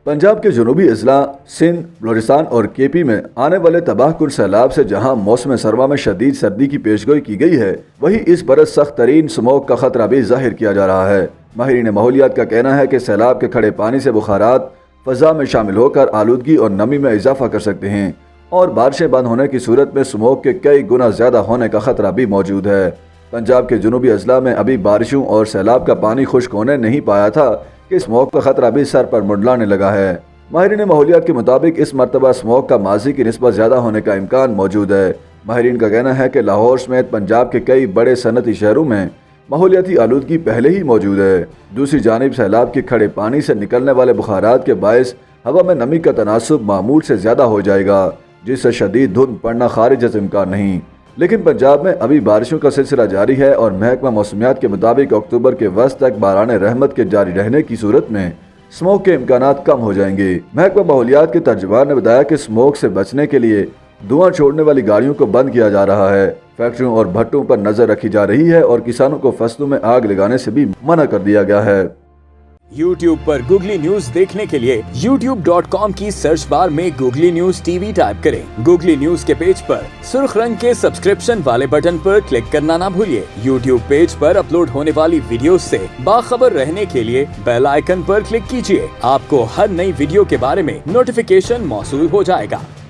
पंजाब के जनूबी अजला सिंध, बलूचिस्तान और केपी में आने वाले तबाह कुन सैलाब से जहां मौसम सरमा में शदीद सर्दी की पेशगोई की गई है, वहीं इस बरस सख्त तरीन स्मोक का खतरा भी जाहिर किया जा रहा है। माहिरीन माहौलियात का कहना है कि सैलाब के खड़े पानी से बुखारात फ़ज़ा में शामिल होकर आलूदगी और नमी में इजाफा कर सकते हैं और बारिशें बंद होने की सूरत में स्मोक के कई गुना ज़्यादा होने का खतरा भी मौजूद है। पंजाब के जनूबी अजला में अभी बारिशों और सैलाब का पानी खुश्क होने नहीं पाया था कि स्मोक का खतरा भी सर पर मुंडलाने लगा है। माहिरीन माहौलियात के मुताबिक इस मरतबा स्मोक का माजी की निस्बत ज़्यादा होने का इम्कान मौजूद है। माहिरीन का कहना है कि लाहौर समेत पंजाब के कई बड़े सनती शहरों में माहौलियाती आलूदगी पहले ही मौजूद है। दूसरी जानिब सैलाब के खड़े पानी से निकलने वाले बुखारात के बायस हवा में नमी का तनासुब मामूल से ज़्यादा हो जाएगा, जिससे शदीद धुंध पड़ना खारिज इम्कान नहीं। लेकिन पंजाब में अभी बारिशों का सिलसिला जारी है और महकमा मौसमियात के मुताबिक अक्टूबर के वस्त तक बाराने रहमत के जारी रहने की सूरत में स्मोक के इम्कानात कम हो जाएंगे। महकमा माहौलियात के तर्जुमान ने बताया कि स्मोक से बचने के लिए धुआं छोड़ने वाली गाड़ियों को बंद किया जा रहा है, फैक्ट्रियों और भट्टों पर नजर रखी जा रही है और किसानों को फसलों में आग लगाने से भी मना कर दिया गया है। YouTube पर गूगली न्यूज देखने के लिए youtube.com की सर्च बार में गूगली न्यूज टीवी टाइप करें। गूगली न्यूज के पेज पर सुर्ख रंग के सब्सक्रिप्शन वाले बटन पर क्लिक करना ना भूलिए। YouTube पेज पर अपलोड होने वाली वीडियोस से बाखबर रहने के लिए बेल आइकन पर क्लिक कीजिए। आपको हर नई वीडियो के बारे में नोटिफिकेशन मौसूल हो जाएगा।